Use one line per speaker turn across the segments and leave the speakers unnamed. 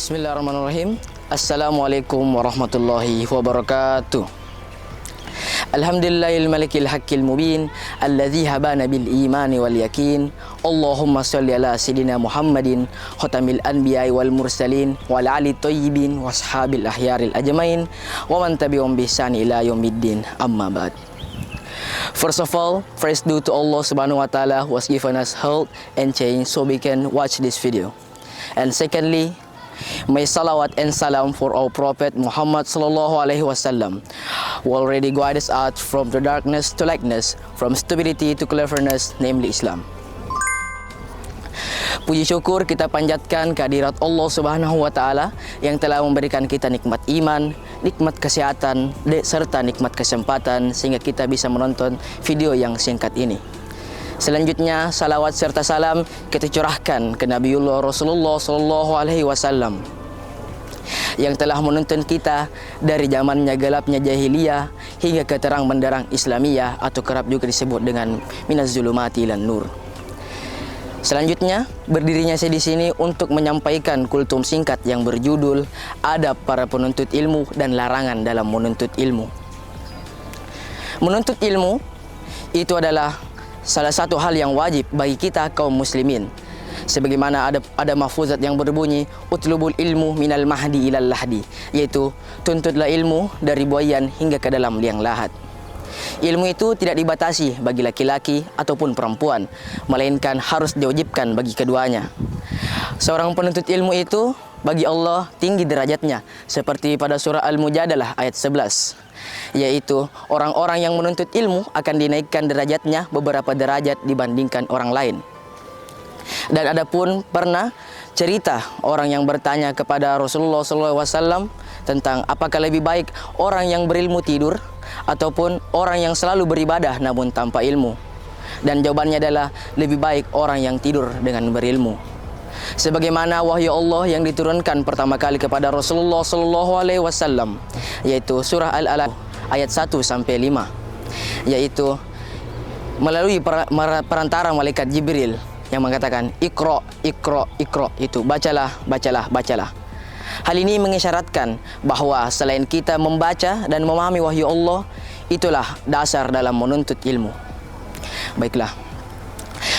Bismillahirrahmanirrahim. Assalamualaikum warahmatullahi wabarakatuh. Alhamdulillahil malikil haqqil mubin alladzi habana bil imani wal yakin. Allahumma shalli ala sayidina Muhammadin khatamil anbiya'i wal mursalin wa ala ali thayyibin washabil ahyaril ajmain wa man tabi'ahum bi ihsan ila yaumiddin. Amma ba'd. First of all, praise due to Allah Subhanahu wa Ta'ala who has given us health and change so we can watch this video. And secondly, may salawat and salam for our Prophet Muhammad sallallahu alaihi wasallam, who already guided us out from the darkness to lightness, from stupidity to cleverness, namely Islam. Puji syukur kita panjatkan kehadirat Allah Subhanahu wa Ta'ala yang telah memberikan kita nikmat iman, nikmat kesehatan, serta nikmat kesempatan sehingga kita bisa menonton video yang singkat ini. Selanjutnya, salawat serta salam kita curahkan ke Nabiullah Rasulullah sallallahu alaihi wasallam yang telah menuntun kita dari zamannya gelapnya jahiliyah hingga ke terang benderang Islamiyah atau kerap juga disebut dengan minaz zulumati ilan nur. Selanjutnya, berdirinya saya di sini untuk menyampaikan kultum singkat yang berjudul Adab para penuntut ilmu dan larangan dalam menuntut ilmu. Menuntut ilmu itu adalah salah satu hal yang wajib bagi kita kaum muslimin. Sebagaimana ada mahfuzat yang berbunyi utlubul ilmu minal mahdi ilal lahdi, yaitu tuntutlah ilmu dari buayan hingga ke dalam liang lahat. Ilmu itu tidak dibatasi bagi laki-laki ataupun perempuan, melainkan harus diwajibkan bagi keduanya. Seorang penuntut ilmu itu bagi Allah tinggi derajatnya, seperti pada surah Al-Mujadalah ayat 11, yaitu orang-orang yang menuntut ilmu akan dinaikkan derajatnya beberapa derajat dibandingkan orang lain. Dan ada pun pernah cerita orang yang bertanya kepada Rasulullah SAW tentang apakah lebih baik orang yang berilmu tidur ataupun orang yang selalu beribadah namun tanpa ilmu. Dan jawabannya adalah lebih baik orang yang tidur dengan berilmu. Sebagaimana wahyu Allah yang diturunkan pertama kali kepada Rasulullah SAW, yaitu surah Al-Alaq ayat 1 sampai 5, yaitu melalui perantara malaikat Jibril yang mengatakan Iqra, Iqra, Iqra, itu bacalah, bacalah, bacalah. Hal ini mengisyaratkan bahwa selain kita membaca dan memahami wahyu Allah, itulah dasar dalam menuntut ilmu. Baiklah,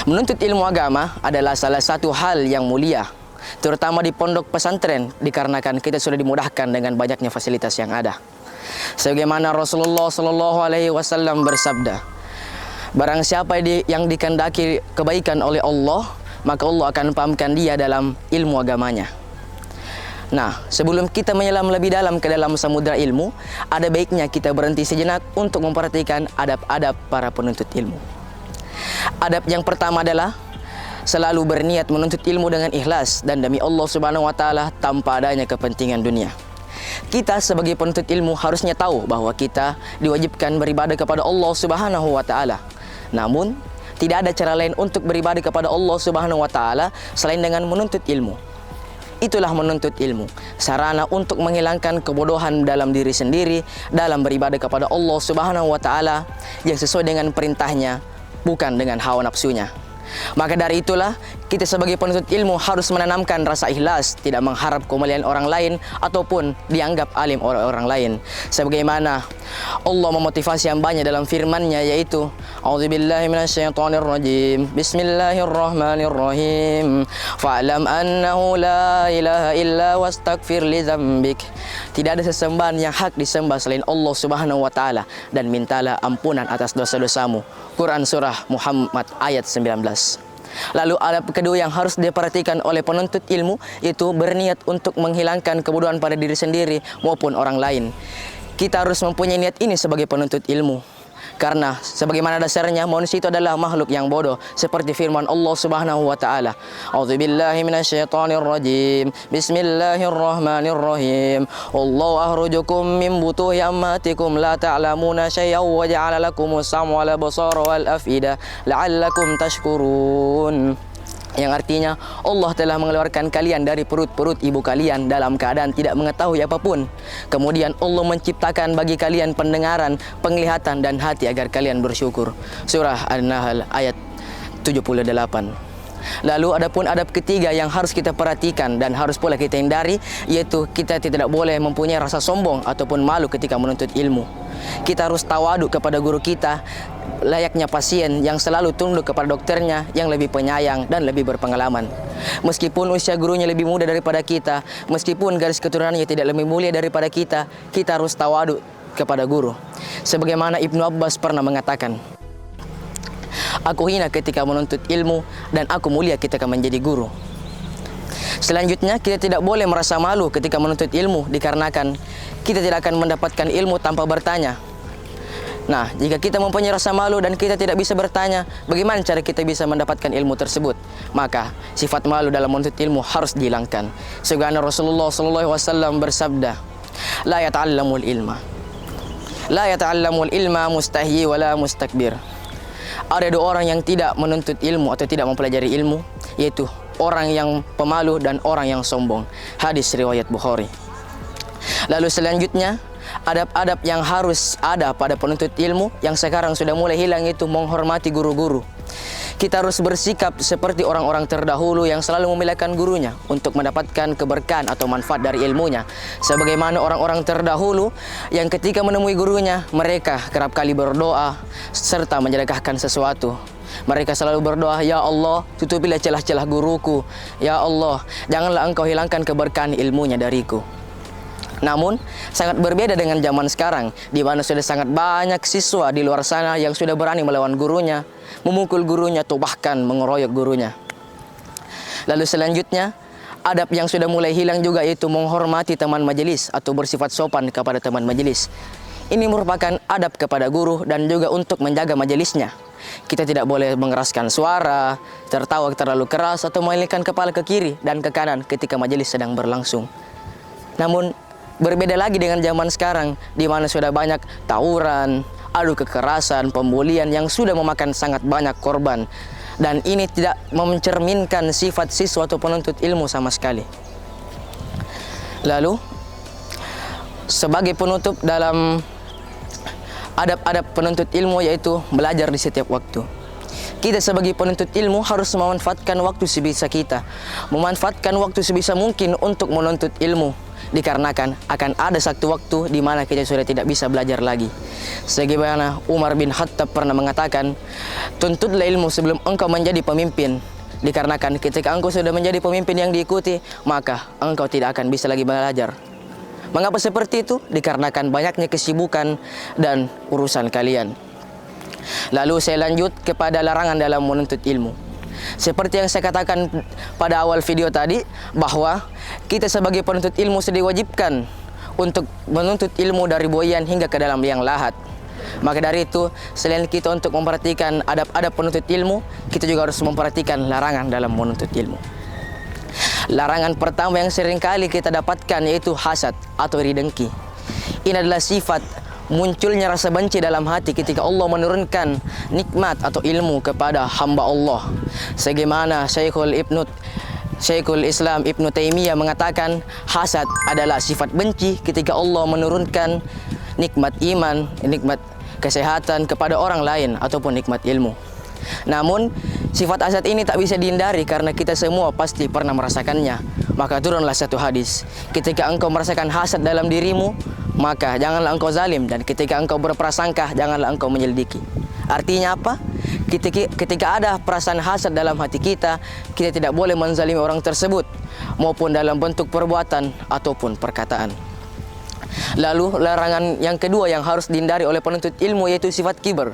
menuntut ilmu agama adalah salah satu hal yang mulia, terutama di pondok pesantren, dikarenakan kita sudah dimudahkan dengan banyaknya fasilitas yang ada. Sebagaimana Rasulullah sallallahu alaihi wasallam bersabda, barang siapa yang dikehendaki kebaikan oleh Allah, maka Allah akan pahamkan dia dalam ilmu agamanya. Nah, sebelum kita menyelam lebih dalam ke dalam samudra ilmu, ada baiknya kita berhenti sejenak untuk memperhatikan adab-adab para penuntut ilmu. Adab yang pertama adalah selalu berniat menuntut ilmu dengan ikhlas dan demi Allah Subhanahu wa Ta'ala tanpa adanya kepentingan dunia. Kita sebagai penuntut ilmu harusnya tahu bahwa kita diwajibkan beribadah kepada Allah Subhanahu wa Ta'ala. Namun, tidak ada cara lain untuk beribadah kepada Allah Subhanahu wa Ta'ala selain dengan menuntut ilmu. Itulah menuntut ilmu, sarana untuk menghilangkan kebodohan dalam diri sendiri dalam beribadah kepada Allah Subhanahu wa Ta'ala yang sesuai dengan perintahnya, bukan dengan hawa nafsunya. Maka dari itulah kita sebagai penuntut ilmu harus menanamkan rasa ikhlas, tidak mengharap kemuliaan orang lain ataupun dianggap alim oleh orang lain. Sebagaimana Allah memotivasi hambanya dalam firman-Nya, yaitu A'udzubillahi minasyaitonirrajim. Bismillahirrahmanirrahim. Fa'lam annahu la ilaha illa wastaghfir li dzambik. Tidak ada sesembahan yang hak disembah selain Allah Subhanahu wa Ta'ala, dan mintalah ampunan atas dosa-dosamu. Quran surah Muhammad ayat 19. Lalu adab kedua yang harus diperhatikan oleh penuntut ilmu itu berniat untuk menghilangkan kebodohan pada diri sendiri maupun orang lain. Kita harus mempunyai niat ini sebagai penuntut ilmu, karena sebagaimana dasarnya manusia itu adalah makhluk yang bodoh, seperti firman Allah Subhanahu wa Ta'ala, A'udzubillahi minasyaitonirrajim. Bismillahirrahmanirrahim. Wallahu akhrajakum min butuhi ammatikum la ta'lamuna syai'an wa ja'ala lakumus sam'a wal absara wal afida la'allakum tashkurun. Yang artinya Allah telah mengeluarkan kalian dari perut-perut ibu kalian dalam keadaan tidak mengetahui apapun. Kemudian Allah menciptakan bagi kalian pendengaran, penglihatan dan hati agar kalian bersyukur. Surah An-Nahl ayat 78. Lalu adapun adab ketiga yang harus kita perhatikan dan harus pula kita hindari, yaitu kita tidak boleh mempunyai rasa sombong ataupun malu ketika menuntut ilmu. Kita harus tawaduk kepada guru kita, layaknya pasien yang selalu tunduk kepada dokternya yang lebih penyayang dan lebih berpengalaman. Meskipun usia gurunya lebih muda daripada kita, meskipun garis keturunannya tidak lebih mulia daripada kita, kita harus tawaduk kepada guru. Sebagaimana Ibnu Abbas pernah mengatakan, "Aku hina ketika menuntut ilmu dan aku mulia ketika menjadi guru." Selanjutnya, kita tidak boleh merasa malu ketika menuntut ilmu dikarenakan kita tidak akan mendapatkan ilmu tanpa bertanya. Nah, jika kita mempunyai rasa malu dan kita tidak bisa bertanya, bagaimana cara kita bisa mendapatkan ilmu tersebut? Maka, sifat malu dalam menuntut ilmu harus dihilangkan. Sebagaimana Rasulullah SAW bersabda, "La yata'allamul ilma mustahyi wala mustakbir." Ada dua orang yang tidak menuntut ilmu atau tidak mempelajari ilmu, yaitu orang yang pemalu dan orang yang sombong. Hadis riwayat Bukhari. Lalu selanjutnya, adab-adab yang harus ada pada penuntut ilmu yang sekarang sudah mulai hilang, itu menghormati guru-guru. Kita harus bersikap seperti orang-orang terdahulu yang selalu memuliakan gurunya untuk mendapatkan keberkahan atau manfaat dari ilmunya. Sebagaimana orang-orang terdahulu yang ketika menemui gurunya, mereka kerap kali berdoa serta menjedekahkan sesuatu. Mereka selalu berdoa, "Ya Allah, tutupilah celah-celah guruku. Ya Allah, janganlah Engkau hilangkan keberkahan ilmunya dariku." Namun, sangat berbeda dengan zaman sekarang, di mana sudah sangat banyak siswa di luar sana yang sudah berani melawan gurunya, memukul gurunya, atau bahkan mengeroyok gurunya. Lalu selanjutnya, adab yang sudah mulai hilang juga, yaitu menghormati teman majelis atau bersifat sopan kepada teman majelis. Ini merupakan adab kepada guru dan juga untuk menjaga majelisnya. Kita tidak boleh mengeraskan suara, tertawa terlalu keras, atau mengalihkan kepala ke kiri dan ke kanan ketika majelis sedang berlangsung. Namun, berbeda lagi dengan zaman sekarang, di mana sudah banyak tawuran, adu kekerasan, pembulian yang sudah memakan sangat banyak korban. Dan ini tidak mencerminkan sifat siswa atau penuntut ilmu sama sekali. Lalu, sebagai penutup dalam adab-adab penuntut ilmu, yaitu belajar di setiap waktu. Kita sebagai penuntut ilmu harus memanfaatkan waktu sebisa kita, memanfaatkan waktu sebisa mungkin untuk menuntut ilmu. Dikarenakan akan ada satu waktu di mana kita sudah tidak bisa belajar lagi. Sebagaimana Umar bin Khattab pernah mengatakan, "Tuntutlah ilmu sebelum engkau menjadi pemimpin." Dikarenakan ketika engkau sudah menjadi pemimpin yang diikuti, maka engkau tidak akan bisa lagi belajar. Mengapa seperti itu? Dikarenakan banyaknya kesibukan dan urusan kalian. Lalu saya lanjut kepada larangan dalam menuntut ilmu. Seperti yang saya katakan pada awal video tadi, bahwa kita sebagai penuntut ilmu sudah diwajibkan untuk menuntut ilmu dari buayan hingga ke dalam liang lahat. Maka dari itu, selain kita untuk memperhatikan adab-adab penuntut ilmu, kita juga harus memperhatikan larangan dalam menuntut ilmu. Larangan pertama yang sering kali kita dapatkan yaitu hasad atau iri dengki. Ini adalah sifat munculnya rasa benci dalam hati ketika Allah menurunkan nikmat atau ilmu kepada hamba Allah. Sebagaimana Syekhul Islam Ibnu Taimiyah mengatakan, hasad adalah sifat benci ketika Allah menurunkan nikmat iman, nikmat kesehatan kepada orang lain ataupun nikmat ilmu. Namun, sifat hasad ini tak bisa dihindari karena kita semua pasti pernah merasakannya. Maka turunlah satu hadis, ketika engkau merasakan hasad dalam dirimu, maka janganlah engkau zalim, dan ketika engkau berprasangka, janganlah engkau menyelidiki. Artinya apa? Ketika ada perasaan hasad dalam hati kita, kita tidak boleh menzalimi orang tersebut, maupun dalam bentuk perbuatan ataupun perkataan. Lalu larangan yang kedua yang harus dihindari oleh penuntut ilmu yaitu sifat kibar.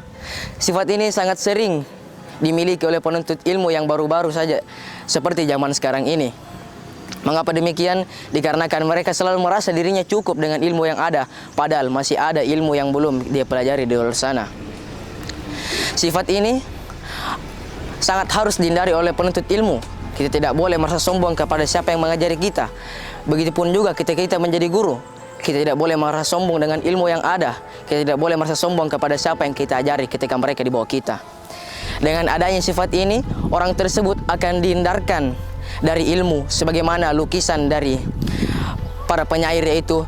Sifat ini sangat sering dimiliki oleh penuntut ilmu yang baru-baru saja, seperti zaman sekarang ini. Mengapa demikian? Dikarenakan mereka selalu merasa dirinya cukup dengan ilmu yang ada, padahal masih ada ilmu yang belum dia pelajari di luar sana. Sifat ini sangat harus dihindari oleh penuntut ilmu. Kita tidak boleh merasa sombong kepada siapa yang mengajari kita. Begitupun juga ketika kita menjadi guru, kita tidak boleh merasa sombong dengan ilmu yang ada. Kita tidak boleh merasa sombong kepada siapa yang kita ajari ketika mereka di bawah kita. Dengan adanya sifat ini, orang tersebut akan dihindarkan dari ilmu, sebagaimana lukisan dari para penyair, yaitu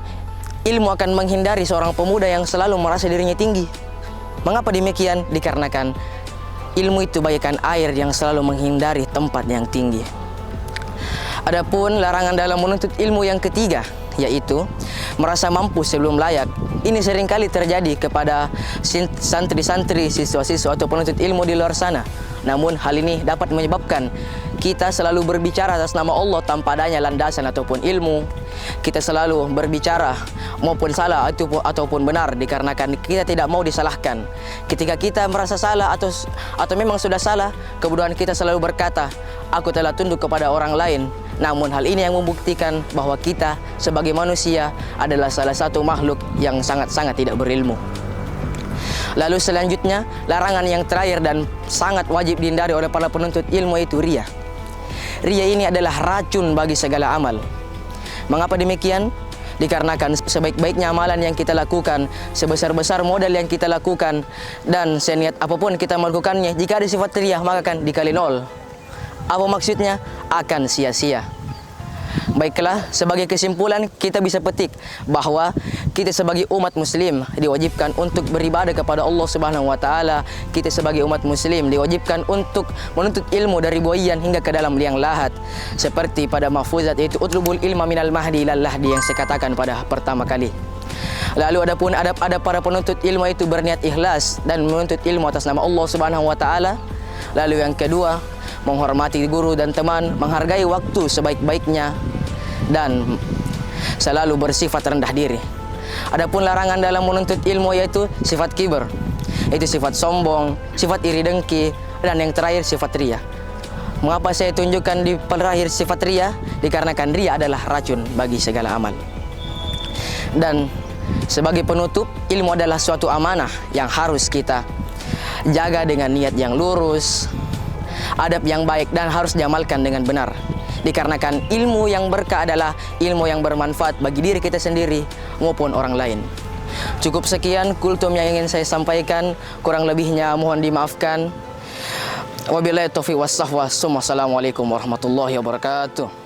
ilmu akan menghindari seorang pemuda yang selalu merasa dirinya tinggi. Mengapa demikian? Dikarenakan ilmu itu bagaikan air yang selalu menghindari tempat yang tinggi. Adapun larangan dalam menuntut ilmu yang ketiga, yaitu merasa mampu sebelum layak. Ini seringkali terjadi kepada santri-santri, siswa-siswa atau penuntut ilmu di luar sana. Namun hal ini dapat menyebabkan kita selalu berbicara atas nama Allah tanpa adanya landasan ataupun ilmu. Kita selalu berbicara maupun salah ataupun benar dikarenakan kita tidak mau disalahkan. Ketika kita merasa salah atau memang sudah salah, kemudian kita selalu berkata, aku telah tunduk kepada orang lain. Namun hal ini yang membuktikan bahwa kita sebagai manusia adalah salah satu makhluk yang sangat-sangat tidak berilmu. Lalu selanjutnya, larangan yang terakhir dan sangat wajib dihindari oleh para penuntut ilmu yaitu riya. Riya ini adalah racun bagi segala amal. Mengapa demikian? Dikarenakan sebaik-baiknya amalan yang kita lakukan, sebesar-besar modal yang kita lakukan, dan seniat apapun kita melakukannya, jika ada sifat riya maka akan dikali nol. Apa maksudnya? Akan sia-sia. Baiklah, sebagai kesimpulan kita bisa petik bahwa kita sebagai umat muslim diwajibkan untuk beribadah kepada Allah Subhanahu wa taala. Kita sebagai umat muslim diwajibkan untuk menuntut ilmu dari buayan hingga ke dalam liang lahat. Seperti pada mahfuzat yaitu utlubul ilma minal mahdi ilal lahdi yang saya katakan pada pertama kali. Lalu ada para penuntut ilmu itu berniat ikhlas dan menuntut ilmu atas nama Allah Subhanahu wa taala. Lalu yang kedua, menghormati guru dan teman, menghargai waktu sebaik-baiknya, dan selalu bersifat rendah diri. Adapun larangan dalam menuntut ilmu yaitu sifat kibar, itu sifat sombong, sifat iri dengki, dan yang terakhir sifat riya. Mengapa saya tunjukkan di terakhir sifat riya? Dikarenakan riya adalah racun bagi segala amal. Dan sebagai penutup, ilmu adalah suatu amanah yang harus kita jaga dengan niat yang lurus, adab yang baik, dan harus diamalkan dengan benar. Dikarenakan ilmu yang berkah adalah ilmu yang bermanfaat bagi diri kita sendiri maupun orang lain. Cukup sekian kultum yang ingin saya sampaikan, kurang lebihnya mohon dimaafkan. Wabillahi taufiq was safwa. Assalamualaikum warahmatullahi wabarakatuh.